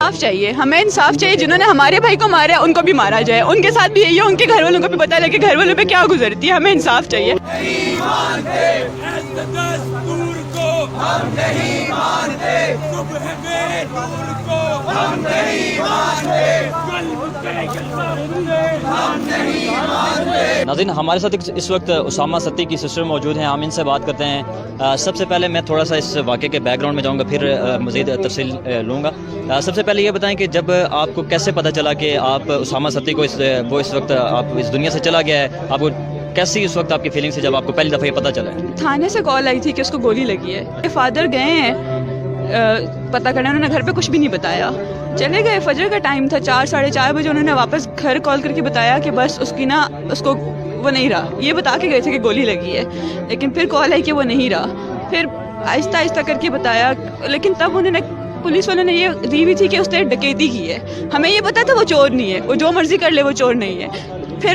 इंसाफ चाहिए, हमें इंसाफ चाहिए। जिन्होंने हमारे भाई को मारा है उनको भी मारा जाए, उनके साथ भी यही है, उनके घर वालों को भी पता लगे घर वालों पे क्या गुजरती है। हमें इंसाफ चाहिए। नाज़रीन, हमारे साथ इस वक्त उसामा सत्ती की सिस्टर मौजूद हैं, हम इनसे बात करते हैं। सबसे पहले मैं थोड़ा सा इस वाक़े के बैकग्राउंड में जाऊंगा, फिर मज़ीद तफसील लूँगा। सबसे पहले ये बताएं कि जब आपको कैसे पता चला कि आप उसामा सत्ती को वो इस वक्त आप इस दुनिया से चला गया है, आपको कैसी इस वक्त आपकी फीलिंग से जब आपको पहली दफ़ा ये पता चला? थाने से कॉल आई थी कि उसको गोली लगी है। फादर गए हैं पता करने, उन्होंने घर पे कुछ भी नहीं बताया, चले गए। फजर का टाइम था, 4 साढ़े 4 बजे उन्होंने वापस घर कॉल करके बताया कि बस उसकी ना उसको वो नहीं रहा, ये बता के गए थे कि गोली लगी है। लेकिन फिर कॉल आई कि वो नहीं रहा। फिर आहिस्ता आहिस्ता करके बताया, लेकिन तब उन्होंने पुलिस वालों ने ये दी हुई थी कि उसने डकैती की है। हमें ये पता था वो चोर नहीं है, वो जो मर्जी कर ले वो चोर नहीं है। फिर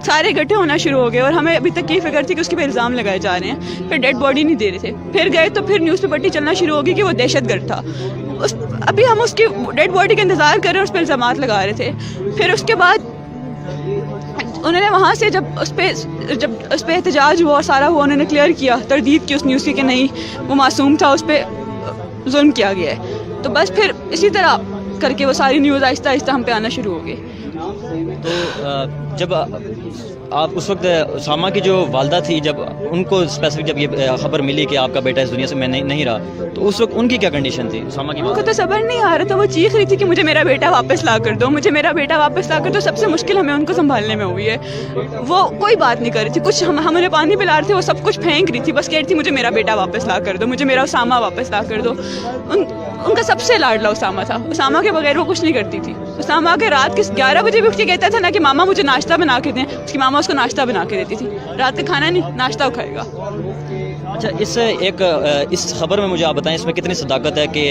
सारे इकट्ठे होना शुरू हो गए और हमें अभी तक यही फिक्र थी कि उसके पे इल्ज़ाम लगाए जा रहे हैं। फिर डेड बॉडी नहीं दे रहे थे। फिर गए तो फिर न्यूज़ पे पट्टी चलना शुरू हो गई कि वो दहशतगर्द था। अभी हम उसकी डेड बॉडी का इंतज़ार कर रहे हैं, उस पर इल्ज़ामात लगा रहे थे। फिर उसके बाद उन्होंने वहाँ से जब उस पर एहतजाज हुआ और सारा हुआ, उन्होंने क्लियर किया, तरदीद की उस न्यूज़ की कि नहीं वो मासूम था, उस पर जुल्म किया गया है। तो बस फिर इसी तरह करके वो सारी न्यूज़ आहिस्ता आहिस्ता हम पे आना शुरू हो गई। तो जब आप उस वक्त उसामा की जो वालदा थी, जब उनको स्पेसिफिक जब ये खबर मिली कि आपका बेटा इस दुनिया से नहीं रहा, तो उस वक्त उनकी क्या कंडीशन थी? उसामा की उनको तो सब्र नहीं आ रहा था, वो चीख रही थी कि मुझे मेरा बेटा वापस ला कर दो, मुझे मेरा बेटा वापस ला कर दो। सबसे मुश्किल हमें उनको संभालने में हुई है। वो कोई बात नहीं कर रही थी, कुछ हम उन्हें पानी पिला रहे थे, वो सब कुछ फेंक रही थी, बस कह रही थी मुझे मेरा बेटा वापस ला कर दो, मुझे मेरा उसामा वापस ला कर दो। उनका सबसे लाडला उसामा था। उसामा के बगैर वो कुछ नहीं करती थी। उसामा के रात के 11 बजे भी उठ के कहता था ना कि मामा मुझे नाश्ता बना के दें, उसकी मामा उसको नाश्ता बना के देती थी। रात का खाना नहीं, नाश्ता वो खाएगा। अच्छा, इस खबर में मुझे आप बताएं, इसमें कितनी सदाकत है कि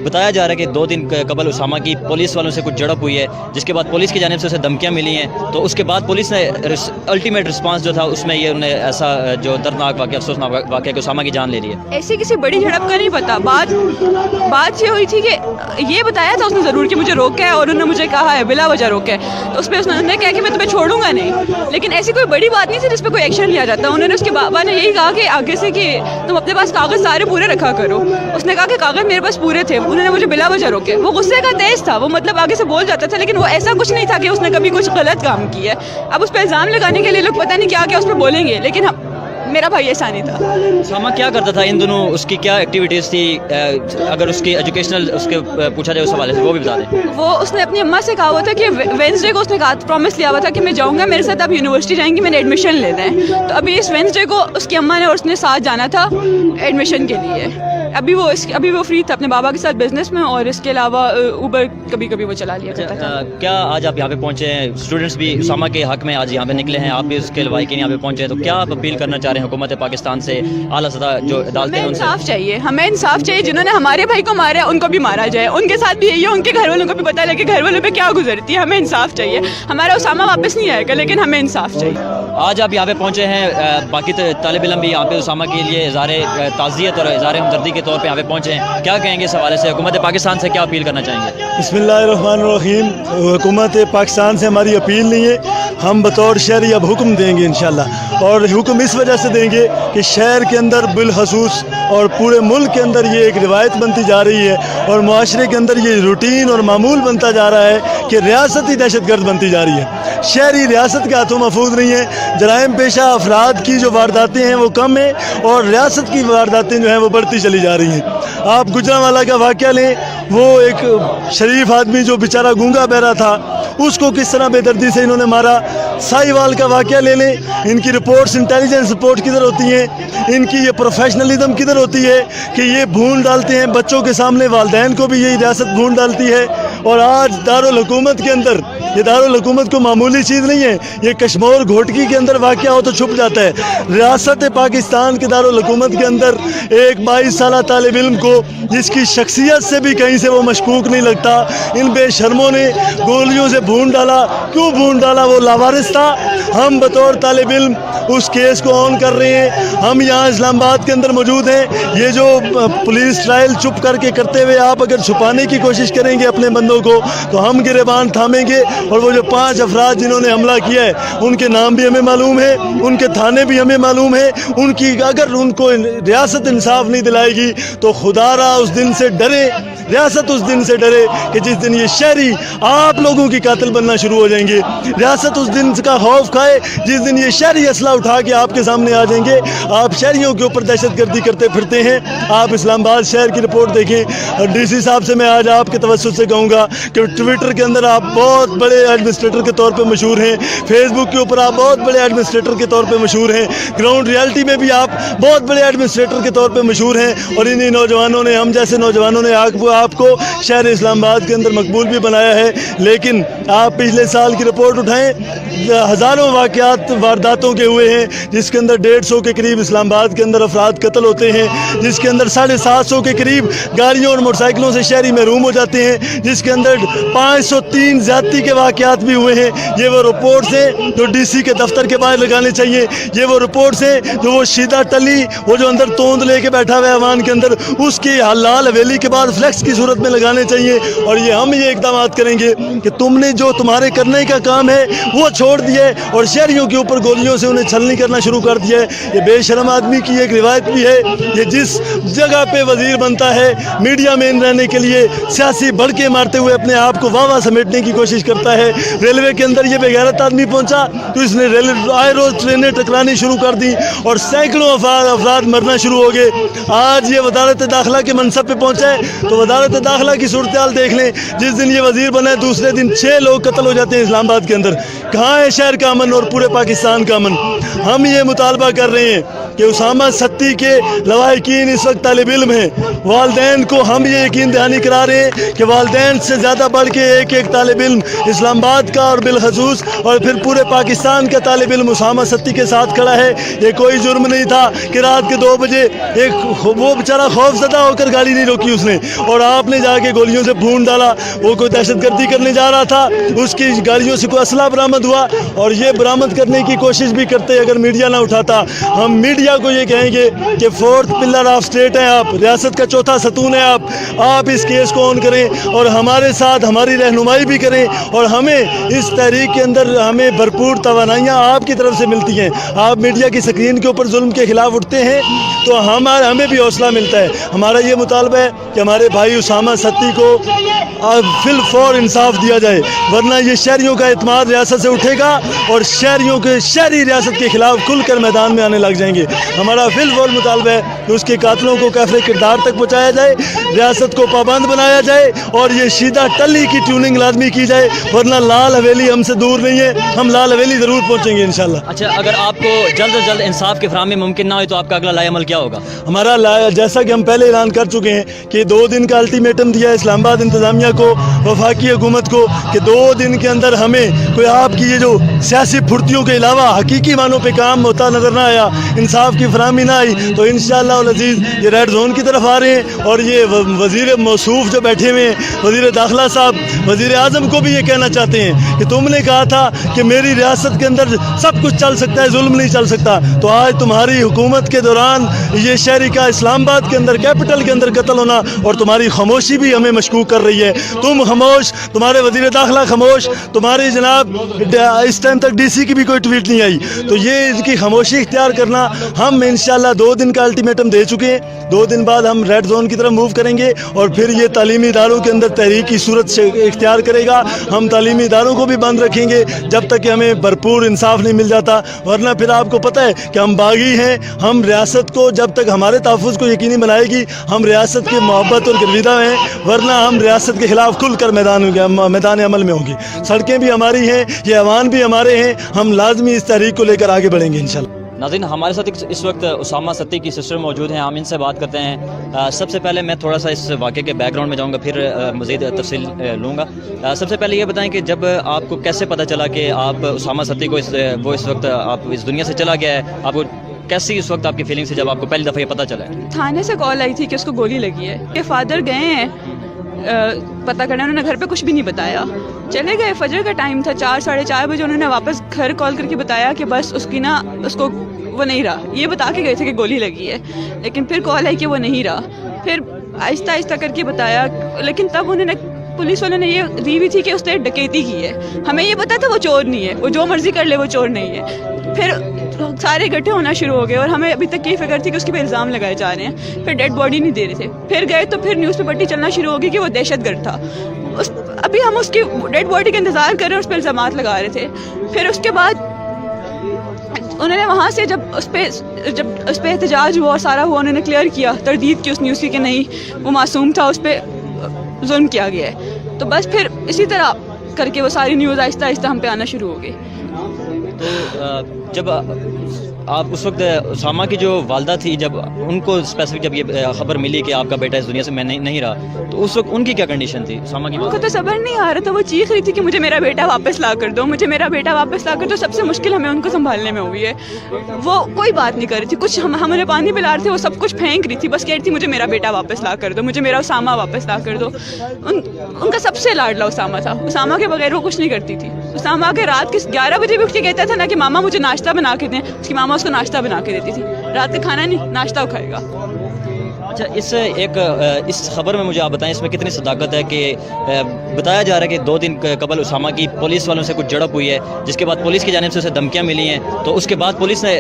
बताया जा रहा है कि 2 दिन कबल उसामा की पुलिस वालों से कुछ झड़प हुई है, जिसके बाद पुलिस की जानिब से उसे धमकियाँ मिली हैं, तो उसके बाद पुलिस ने अल्टीमेट रिस्पांस जो था उसमें ये उन्हें ऐसा जो दर्दनाक वाक़या, अफसोसनाक वाक़या कि उसामा की जान ले ली है। ऐसी किसी बड़ी झड़प का नहीं पता। बात ये हुई थी कि ये बताया था उसने ज़रूर कि मुझे रोका है, और उन्होंने मुझे कहा है बिला वजह रोका है, तो उस पर उसने कहा कि मैं तुम्हें छोड़ूंगा नहीं। लेकिन ऐसी कोई बड़ी बात नहीं थी जिस पर कोई एक्शन लिया जाता। उन्होंने उसके बाबा ने यही कहा कि आगे से कि तुम अपने पास कागज़ सारे पूरे रखा करो। उसने कहा कि कागज़ मेरे पास पूरे थे, उन्होंने मुझे बिला वजह रोके। वो गुस्से का तेज था, वो मतलब आगे से बोल जाता था, लेकिन वो ऐसा कुछ नहीं था कि उसने कभी कुछ गलत काम किया है। अब उस पर इल्ज़ाम लगाने के लिए लोग पता नहीं क्या क्या उस पर बोलेंगे, लेकिन मेरा भाई ऐसा नहीं था। उसामा क्या करता था इन दिनों, उसकी क्या एक्टिविटीज़ थी? अगर उसकी एजुकेशनल उसके पूछा जाए उस हवाले से वो भी बता दें। वो उसने अपनी अम्मा से कहा हुआ था कि वेंसडे को उसने कहा प्रॉमिस लिया हुआ था कि मैं जाऊँगा, मेरे साथ आप यूनिवर्सिटी जाएंगी, मैंने एडमिशन लेना है। तो अभी इस वेंसडे को उसकी अम्मा ने और उसने साथ जाना था एडमिशन के लिए। अभी वो फ्री था अपने बाबा के साथ बिजनेस में, और इसके अलावा ऊबर कभी कभी वो चला लिया करता था। क्या आज आप यहाँ पे पहुँचे हैं? स्टूडेंट्स भी उसामा के हक में आज यहाँ पे निकले हैं, आप भी उसके लवाई के यहाँ पे पहुँचे हैं, तो क्या आप अपील करना चाह रहे हैं हुकूमत पाकिस्तान से, आला सतह जो अदालतें हैं उनसे? इंसाफ चाहिए, हमें इंसाफ चाहिए। जिन्होंने हमारे भाई को मारा है उनको भी मारा जाए, उनके साथ भी यही है, उनके घर वालों को भी पता लगे घर वालों पे क्या गुजरती है। हमें इंसाफ चाहिए। हमारा उसामा वापस नहीं आएगा, लेकिन हमें इंसाफ चाहिए। आज आप यहाँ पे पहुँचे हैं, बाकी तालिब इल्म भी यहाँ पे उसामा के लिए इज़हार ताज़ियत और इज़हार हमदर्दी के तौर पे यहाँ पे पहुँचे हैं, क्या कहेंगे इस हवाले से? हुकूमत पाकिस्तान से क्या अपील करना चाहेंगे? बिस्मिल्लाहिर्रहमानिर्रहीम। हुकूमत पाकिस्तान से हमारी अपील नहीं है, हम बतौर शहरी अब हुक्म देंगे इंशाल्लाह, और हुक्म इस वजह से देंगे कि शहर के अंदर बिलखसूस और पूरे मुल्क के अंदर ये एक रिवायत बनती जा रही है, और मुआशरे के अंदर ये रूटीन और मामूल बनता जा रहा है कि रियासत ही दहशतगर्द बनती जा रही है। शहरी रियासत के हाथों महफूज नहीं है। जराइम पेशा अफराद की जो वारदातें हैं वो कम है, और रियासत की वारदातें जो हैं वो बढ़ती चली जा रही हैं। आप गुजरांवाला का वाक़या लें, वो एक शरीफ आदमी जो बेचारा गूंगा बहरा था, उसको किस तरह बेदर्दी से इन्होंने मारा। साहिवाल का वाक़या ले लें, इनकी रिपोर्ट्स, इंटेलिजेंस रिपोर्ट किधर होती हैं, इनकी ये प्रोफेशनलिज्म किधर होती है कि ये भून डालते हैं बच्चों के सामने, वालिदैन को भी यही रियासत भून डालती है। और आज दारुल हुकूमत के अंदर یہ دارالحکومت کو معمولی چیز نہیں ہے، یہ کشمور گھوٹکی کے اندر واقع ہو تو چھپ جاتا ہے۔ ریاست پاکستان کے دارالحکومت کے اندر ایک 22 سالہ طالب علم کو جس کی شخصیت سے بھی کہیں سے وہ مشکوک نہیں لگتا، ان بے شرموں نے گولیوں سے بھون ڈالا۔ کیوں بھون ڈالا؟ وہ لاوارث تھا۔ ہم بطور طالب علم اس کیس کو آن کر رہے ہیں، ہم یہاں اسلام آباد کے اندر موجود ہیں۔ یہ جو پولیس ٹرائل چپ کر کے کرتے ہوئے آپ اگر چھپانے کی کوشش کریں گے اپنے بندوں کو تو ہم گریبان تھامیں گے، اور وہ جو 5 افراد جنہوں نے حملہ کیا ہے ان کے نام بھی ہمیں معلوم ہے، ان کے تھانے بھی ہمیں معلوم ہے، ان کی اگر ان کو ریاست انصاف نہیں دلائے گی تو خدا را اس دن سے ڈرے، ریاست اس دن سے ڈرے کہ جس دن یہ شہری آپ لوگوں کی قاتل بننا شروع ہو جائیں گے۔ ریاست اس دن کا خوف کھائے جس دن یہ شہری اسلحہ اٹھا کے آپ کے سامنے آ جائیں گے۔ آپ شہریوں کے اوپر دہشت گردی کرتے پھرتے ہیں۔ آپ اسلام آباد شہر کی رپورٹ دیکھیں، ڈی سی صاحب سے میں آج آپ کے توسط سے کہوں گا کہ ٹویٹر کے اندر آپ بہت بڑے ایڈمنسٹریٹر کے طور پہ مشہور ہیں، فیس بک کے اوپر آپ بہت بڑے ایڈمنسٹریٹر کے طور پہ مشہور ہیں، گراؤنڈ ریالٹی میں بھی آپ بہت بڑے ایڈمنسٹریٹر کے طور پہ مشہور ہیں، اور انہی نوجوانوں نے، ہم جیسے نوجوانوں نے آپ کو شہر اسلام آباد کے اندر مقبول بھی بنایا ہے۔ لیکن آپ پچھلے سال کی رپورٹ اٹھائیں، ہزاروں واقعات وارداتوں کے ہوئے ہیں، جس کے اندر 150 کے قریب اسلام آباد کے اندر افراد قتل ہوتے ہیں، جس کے اندر 750 کے قریب گاڑیوں اور موٹر سائیکلوں سے شہری محروم ہو جاتے ہیں، جس کے اندر 503 زیادتی کے واقعات بھی ہوئے ہیں۔ یہ وہ رپورٹس ہیں جو ڈی سی کے دفتر کے باہر لگانے چاہیے۔ یہ وہ رپورٹس ہیں جو وہ شیدہ ٹلی، وہ جو اندر توند لے کے بیٹھا ہوا ہے ایوان کے اندر، اس کی لال حویلی کے بعد فلیکس کی صورت میں لگانے چاہیے۔ اور یہ ہم یہ اقدامات کریں گے کہ تم نے جو تمہارے کرنے کا کام ہے وہ چھوڑ دیا ہے اور شہریوں کے اوپر گولیوں سے انہیں چھلنی کرنا شروع کر دیا ہے۔ یہ بے شرم آدمی کی ایک روایت بھی ہے، یہ جس جگہ پہ وزیر بنتا ہے میڈیا مین رہنے کے لیے سیاسی بھڑکے مارتے ہوئے اپنے آپ کو واہ سمیٹنے کی کوشش کرتا ہے۔ ریلوے کے اندر یہ بے غیرت آدمی پہنچا تو اس نے آئے روز ٹرینیں ٹکرانی شروع کر دی اور سینکڑوں افراد مرنا شروع ہو گئے۔ آج یہ وزارت داخلہ کے منصب پہ پہنچا ہے تو وزارت داخلہ کی صورتحال دیکھ لیں۔ جس دن یہ وزیر بنا ہے دوسرے دن 6 لوگ قتل ہو جاتے ہیں اسلام آباد کے اندر۔ کہاں ہے شہر کا امن اور پورے پاکستان کا امن؟ ہم یہ مطالبہ کر رہے ہیں کہ اسامہ ستی کے لواحقین اس وقت طالب علم ہیں، والدین کو ہم یہ یقین دہانی کرا رہے ہیں کہ والدین سے زیادہ بڑھ کے ایک طالب علم اسلام آباد کا اور بالخصوص اور پھر پورے پاکستان کا طالب علم اسامہ ستی کے ساتھ کھڑا ہے۔ یہ کوئی جرم نہیں تھا کہ رات کے 2 بجے وہ بیچارہ خوف زدہ ہو کر گاڑی نہیں روکی اس نے، اور آپ نے جا کے گولیوں سے بھون ڈالا۔ وہ کوئی دہشت گردی کرنے جا رہا تھا، اس کی گاڑیوں سے کوئی اسلحہ برآمد ہوا، اور یہ برآمد کرنے کی کوشش بھی کرتے اگر میڈیا نہ اٹھاتا۔ ہم میڈیا کو یہ کہیں گے کہ 4th پلر آف اسٹیٹ ہیں آپ، ریاست کا 4تھا ستون ہے آپ اس کیس کو آن کریں اور ہمارے ساتھ ہماری رہنمائی بھی کریں، اور ہمیں اس تحریک کے اندر ہمیں بھرپور توانائیاں آپ کی طرف سے ملتی ہیں۔ آپ میڈیا کی سکرین کے اوپر ظلم کے خلاف اٹھتے ہیں تو ہمیں بھی حوصلہ ملتا ہے۔ ہمارا یہ مطالبہ ہے کہ ہمارے بھائی اسامہ ستی کو فی الفور انصاف دیا جائے، ورنہ یہ شہریوں کا اعتماد ریاست سے اٹھے گا اور شہریوں کے شہری ریاست کے خلاف کھل کر میدان میں آنے لگ جائیں گے۔ ہمارا فی الفور مطالبہ ہے کہ اس کے قاتلوں کو کیفر کردار تک پہنچایا جائے، ریاست کو پابند بنایا جائے، اور یہ شیدہ ٹلی کی ٹیوننگ لازمی کی جائے، ورنہ لال حویلی ہم سے دور نہیں ہے، ہم لال حویلی ضرور پہنچیں گے انشاءاللہ۔ اچھا، اگر آپ کو جلد از جلد انصاف کی فراہمی ممکن نہ ہوئی تو آپ کا اگلا لائحہ عمل کیا ہوگا؟ ہمارا جیسا کہ ہم پہلے اعلان کر چکے ہیں کہ 2 دن کا الٹیمیٹم دیا ہے اسلام آباد انتظامیہ کو، وفاقی حکومت کو، کہ 2 دن کے اندر ہمیں کوئی آپ کی یہ جو سیاسی پھرتیوں کے علاوہ حقیقی معنوں پہ کام ہوتا نظر نہ آیا، انصاف کی فراہمی نہ آئی، تو انشاءاللہ العزیز یہ ریڈ زون کی طرف آ رہے ہیں۔ اور یہ وزیر موصوف جو بیٹھے ہوئے ہیں وزیر داخلہ صاحب، وزیر اعظم کو بھی یہ کہنا چاہتے ہیں کہ تم نے کہا تھا کہ میری ریاست کے اندر سب کچھ چل سکتا ہے، ظلم نہیں چل سکتا، تو آج تمہاری حکومت کے دوران یہ شہری کا اسلام آباد کے اندر کیپٹل کے اندر قتل ہونا اور تمہاری خاموشی بھی ہمیں مشکوک کر رہی ہے۔ تم خاموش، تمہارے وزیر داخلہ خاموش، تمہاری جناب اس ٹائم تک ڈی سی کی بھی کوئی ٹویٹ نہیں آئی، تو یہ ان کی خاموشی اختیار کرنا، ہم انشاءاللہ 2 دن کا الٹیمیٹم دے چکے ہیں۔ 2 دن بعد ہم ریڈ زون کی طرف موو کریں گے اور پھر یہ تعلیمی اداروں کے اندر تحریک کی صورت سے اختیار کرے گا۔ ہم تعلیمی اداروں کو بھی بند رکھیں گے جب تک کہ ہمیں بھرپور انصاف نہیں مل جاتا، ورنہ پھر آپ کو پتہ ہے کہ ہم باغی ہیں۔ ہم ریاست کو جب تک ہمارے تحفظ کو یقینی بنائے گی، ہم ریاست کی محبت اور گرویدہ ہیں، ورنہ ہم ریاست کے خلاف کھل کر میدان عمل میں ہوں گے۔ سڑکیں بھی ہماری ہیں، یہ ایوان بھی ہمارے ہیں، ہم لازمی اس تحریک کو لے کر آگے بڑھیں گے انشاءاللہ۔ नाज़रीन हमारे साथ इस वक्त उसामा सत्ती की सिस्टर मौजूद हैं, हम इनसे बात करते हैं। सबसे पहले मैं थोड़ा सा इस वाक़े के बैकग्राउंड में जाऊंगा, फिर मज़ीद तफसील लूँगा। सबसे पहले ये बताएं कि जब आपको कैसे पता चला कि आप उसामा सत्ती को वो इस वक्त आप इस दुनिया से चला गया है, आपको कैसी इस वक्त आपकी फीलिंग थी जब आपको पहली दफ़ा ये पता चला है? थाने से कॉल आई थी कि उसको गोली लगी है, कि फादर गए हैं पता करने, उन्होंने घर पे कुछ भी नहीं बताया, चले गए। फजर का टाइम था, 4 साढ़े 4 बजे उन्होंने वापस घर कॉल करके बताया कि बस उसकी ना उसको वो नहीं रहा, ये बता के गए थे कि गोली लगी है, लेकिन फिर कॉल आई कि वो नहीं रहा। फिर आहिस्ता आहिस्ता करके बताया, लेकिन तब उन्होंने पुलिस वालों ने ये दी हुई थी कि उसने डकैती की है। हमें ये पता था वो चोर नहीं है, वो जो मर्जी कर ले वो चोर नहीं है। फिर सारे इकट्ठे होना शुरू हो गए और हमें अभी तक ये फिक्र थी कि उसके पे इल्ज़ाम लगाए जा रहे हैं। फिर डेड बॉडी नहीं दे रहे थे, फिर गए तो फिर न्यूज़ पे पट्टी चलना शुरू हो गई कि वो दहशतगर्द था। अभी हम उसकी डेड बॉडी का इंतज़ार कर रहे हैं, उस पर इल्ज़ाम लगा रहे थे। फिर उसके बाद उन्होंने वहाँ से जब उस पर एहतजाज हुआ और सारा हुआ, उन्होंने क्लियर किया, तरदीद की उस न्यूज़ की कि नहीं वो मासूम था, उस पर जुल्म किया गया है। तो बस फिर इसी तरह करके वो सारी न्यूज़ आहिस्ता आहिस्ता हम पे आना शुरू हो गई। तो जब आप उस वक्त उसामा की जो वालदा थी, जब उनको स्पेसिफिक जब ये खबर मिली कि आपका बेटा इस दुनिया से मैं नहीं रहा, तो उस वक्त उनकी क्या कंडीशन थी? उसामा की उनको तो सब्र नहीं आ रहा था, वो चीख रही थी कि मुझे मेरा बेटा वापस ला कर दो, मुझे मेरा बेटा वापस ला कर दो। सबसे मुश्किल हमें उनको संभालने में हुई है। वो कोई बात नहीं कर रही थी, कुछ हम उन्हें पानी पिला रहे थे, वो सब कुछ फेंक रही थी, बस कह रही थी मुझे मेरा बेटा वापस ला कर दो, मुझे मेरा उसामा वापस ला कर दो। उनका सबसे लाडला उसामा था, उसामा के बगैर वो कुछ नहीं करती थी। उसामा के रात के 11 बजे भी उठ के कहता था ना कि मामा मुझे नाश्ता बना के दें, उसकी मामा उसको नाश्ता बना के देती थी, रात का खाना नहीं नाश्ता वो खाएगा। अच्छा, इस खबर में मुझे आप बताएं, इसमें कितनी सदाकत है कि बताया जा रहा है कि 2 दिन कबल उसामा की पुलिस वालों से कुछ झड़प हुई है, जिसके बाद पुलिस की जानिब से उसे धमकियाँ मिली हैं, तो उसके बाद पुलिस ने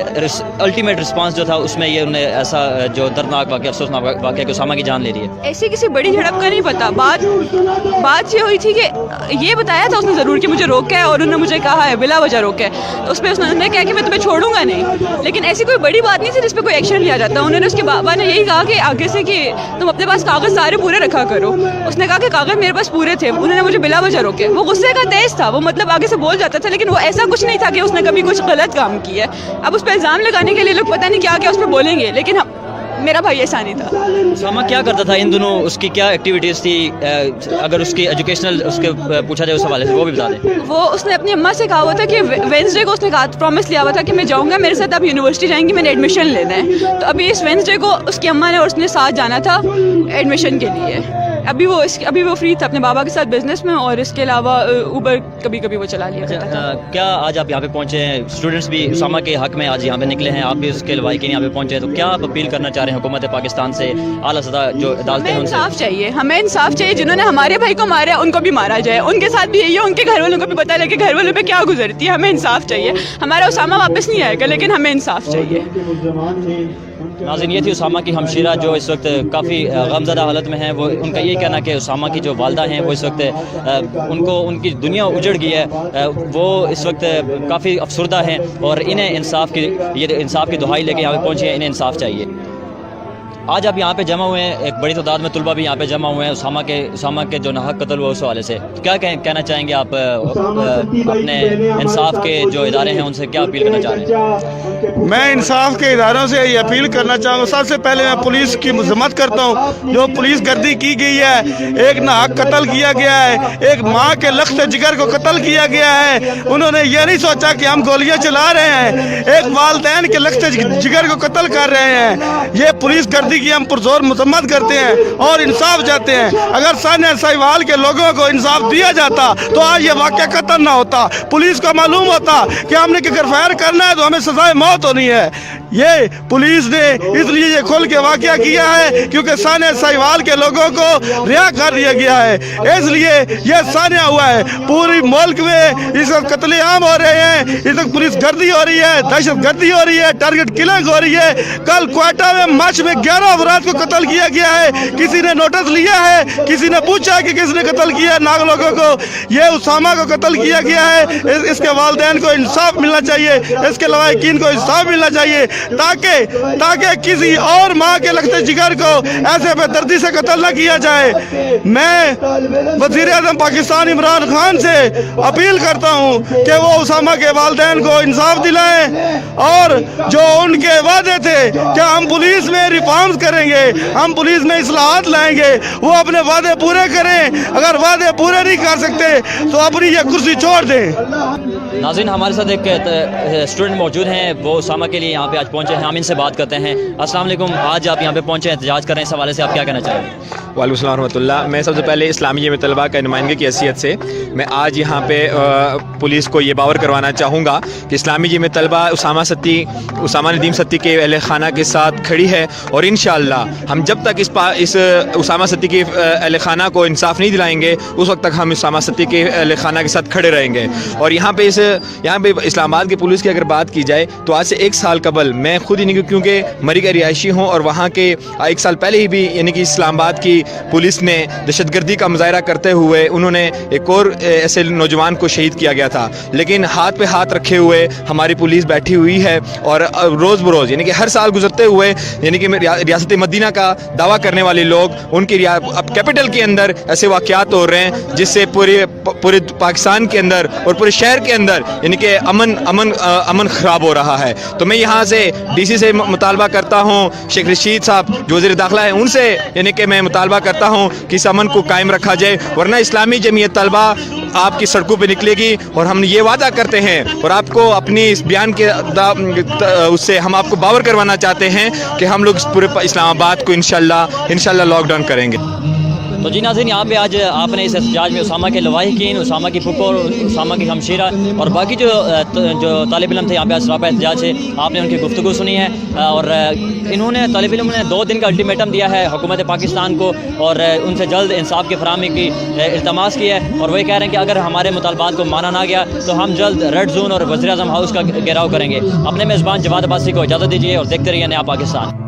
अल्टीमेट रिस्पांस जो था उसमें ये उन्हें ऐसा जो दर्दनाक वाक़या, अफसोसनाक वाक़या कि उसामा की जान ले रही है। ऐसी किसी बड़ी झड़प का नहीं पता। बात ये हुई थी कि ये बताया था उसने ज़रूर कि मुझे रोका है, और उन्होंने मुझे कहा है बिला वजह रोका है, तो उस पर उसने कहा कि मैं तुम्हें छोड़ूंगा नहीं, लेकिन ऐसी कोई बड़ी बात नहीं थी जिस पर कोई एक्शन लिया जाता। उन्होंने उसके बाबा ने यही कहा कि आगे से कि तुम अपने पास कागज सारे पूरे रखा करो। उसने कहा कि कागज मेरे पास पूरे थे, उन्होंने मुझे बिला वजह रोके। वो गुस्से का तेज था, वो मतलब आगे से बोल जाता था, लेकिन वो ऐसा कुछ नहीं था कि उसने कभी कुछ गलत काम किया है। अब उस पर इल्ज़ाम लगाने के लिए लोग पता नहीं क्या क्या उस पर बोलेंगे, लेकिन मेरा भाई ऐसा नहीं था। उसामा क्या करता था इन दिनों, उसकी क्या एक्टिविटीज़ थी? अगर उसकी एजुकेशनल उसके पूछा जाए उस हवाले से वो भी बता दें। वो उसने अपनी अम्मा से कहा हुआ था कि वेंसडे को उसने कहा प्रॉमिस लिया हुआ था कि मैं जाऊंगा, मेरे साथ आप यूनिवर्सिटी जाएंगी, मैंने एडमिशन लेना है। तो अभी इस वेंसडे को उसकी अम्मा ने और उसने साथ जाना था एडमिशन के लिए। अभी वो फ्री था अपने बाबा के साथ बिजनेस में, और इसके अलावा ऊबर कभी कभी वो चला लिया करता था। क्या आज आप यहाँ पे पहुँचे हैं? स्टूडेंट्स भी उसामा के हक में आज यहाँ पे निकले हैं, आप भी उसके लवाई के यहाँ पे पहुँचे हैं, तो क्या आप अपील करना चाह रहे हैं हुकूमत पाकिस्तान से, आला सदा जो अदालतें हैं उनसे? इंसाफ चाहिए, हमें इंसाफ चाहिए। जिन्होंने हमारे भाई को मारा है उनको भी मारा जाए, उनके साथ भी यही है, उनके घर वालों को भी पता लगे घर वालों पे क्या गुजरती है। हमें इंसाफ चाहिए, हमारा उसामा वापस नहीं आएगा, लेकिन हमें इंसाफ चाहिए। नाज़रीन, ये थी उसामा की हमशीरा जो इस वक्त काफ़ी गमज़दा हालत में है। वो उनका ये कहना कि उसामा की जो वालदा हैं वो इस वक्त उनकी दुनिया उजड़ गई है, वो इस वक्त काफ़ी अफसरदा हैं और इन्हें इंसाफ की दुहाई लेके यहाँ पे पहुँचे हैं, इन्हें इंसाफ चाहिए। आज आप यहाँ पे जमा हुए हैं, एक बड़ी तादाद में तुलबा भी यहाँ पे जमा हुए हैं उसामा के जो नाहक कत्ल हुआ उस हवाले से, तो क्या कहना चाहेंगे आप? अपने इंसाफ के जो इदारे हैं उनसे क्या अपील करना चाह रहे हैं? मैं इंसाफ के इदारों से ये अपील करना चाहूँगा। सबसे पहले मैं पुलिस की मजम्मत करता हूँ, जो पुलिस गर्दी की गई है, एक नाहक कत्ल किया गया है, एक माँ के लख्त जिगर को कत्ल किया गया है। उन्होंने ये नहीं सोचा कि हम गोलियाँ चला रहे हैं, एक वालदैन के लख्त जिगर को कत्ल कर रहे हैं। ये पुलिस गर्दी की हम पुरजोर मजम्मत करते हैं और इंसाफ चाहते हैं। अगर सानिया साहिवाल के लोगों को इंसाफ दिया जाता तो आज ये वाक़या कत्ल ना होता। पुलिस को मालूम होता कि हमने अगर फायर करना है तो हमें सजाए मौत होनी है। ये पुलिस ने इसलिए ये खोल के वाक़या किया है क्योंकि सानिया साहिवाल के लोगों को रिहा कर दिया गया है, इसलिए ये सानिया हुआ है। पूरी मुल्क में इस वक्त कत्लेआम हो रहे हैं, इस वक्त पुलिस गर्दी हो रही है, दहशत गर्दी हो रही है, टारगेट किलिंग हो रही है। कल क्वेटा में मार्च में 11 अफराद को कत्ल किया गया है। किसी ने नोटिस लिया है, किसी ने पूछा है कि किसने कत्ल किया है? 9 लोगों को ये उसामा को कत्ल किया गया है। इसके वालिदैन को इंसाफ मिलना चाहिए, इसके लवाहिकीन को इंसाफ मिलना चाहिए, ताकि किसी और माँ के लगते जिगर को ऐसे बेदर्दी से कत्ल न किया जाए। मैं वज़ीर आज़म पाकिस्तान इमरान खान से अपील करता हूँ कि वो उसामा के वालिदैन को इंसाफ दिलाएं और जो उनके वादे थे कि हम पुलिस में रिफॉर्म्स करेंगे, हम पुलिस में इस्लाहात लाएंगे, वो अपने वादे पूरे करें। अगर वादे पूरे नहीं कर सकते तो अपनी ये कुर्सी छोड़ दें। नाज़रीन, हमारे साथ एक स्टूडेंट मौजूद हैं, वो उसामा के लिए यहाँ पे आज पहुँचे हैं। हम इनसे बात करते हैं। अस्सलाम वालेकुम, आज आप यहाँ पे पहुँचे हैं, एहतजाज कर रहे हैं, इस हवाले से आप क्या कहना चाहेंगे? वालेकुम अस्सलाम रहमतुल्लाह। मैं सबसे पहले इस्लामी जमीयत तलबा का नुमाइंदगी की हैसियत से मैं आज यहाँ पे पुलिस को ये बावर करवाना चाहूँगा कि इस्लामी जमीयत तलबा उसामा नदीम सत्ती के अहले खाना के साथ खड़ी है और इंशाअल्लाह हम जब तक इस उसामा सत्ती के अहले खाना को इंसाफ नहीं दिलाएंगे उस वक्त तक हम उसामा सत्ती के अहले खाना के साथ खड़े रहेंगे। और यहाँ पे इस्लामाबाद की पुलिस की अगर बात की जाए तो आज से 1 साल कबल मैं खुद ही क्योंकि मरी का रिहायशी हूँ और वहाँ के 1 साल पहले ही भी यानी कि इस्लामाबाद की पुलिस ने दहशतगर्दी का मुजाहरा करते हुए उन्होंने एक और ऐसे नौजवान को शहीद किया गया था। लेकिन हाथ पे हाथ रखे हुए हमारी पुलिस बैठी हुई है और रोज़ बरोज़ यानी कि हर साल गुजरते हुए यानी कि रियासत मदीना का दावा करने वाले लोग उनकी अब कैपिटल के अंदर ऐसे वाक़यात हो रहे हैं जिससे पूरे पाकिस्तान के अंदर और पूरे शहर के अंदर यानी कि अमन ख़राब हो रहा है। तो मैं यहाँ से DC से मुतालबा करता हूँ, शेख रशीद साहब जो वज़ीर दाखिला है उनसे यानी कि मैं मुतालबा करता हूँ कि इस अमन को कायम रखा जाए, वरना इस्लामी जमीयत तलबा आपकी सड़कों पे निकलेगी। और हम ये वादा करते हैं और आपको अपनी इस बयान के उससे हम आपको बावर करवाना चाहते हैं कि हम लोग इस पूरे इस्लामाबाद को इंशाल्लाह लॉकडाउन करेंगे। तो जी नाज़रीन, यहाँ पे आज आपने इस एहतजाज में उसामा के लवाहिकीन, उसामा की फुको, उसामा की हमशीरा और बाकी जो तालिब इल्म थे यहाँ पे आज सरापा एहतजाज है, आपने उनकी गुफ्तगू सुनी है। और इन्होंने तालिब इल्म ने 2 दिन का अल्टीमेटम दिया है हुकूमत पाकिस्तान को और उनसे जल्द इंसाफ की फराहमी की इल्तमास की है। और वही कह रहे हैं कि अगर हमारे मुतालबात को माना ना गया तो हम जल्द रेड जोन और वज़ीर आज़म हाउस का घेराव करेंगे। अपने मेज़बान जवाद अब्बासी को इजाज़त दीजिए और देखते रहिए नया पाकिस्तान।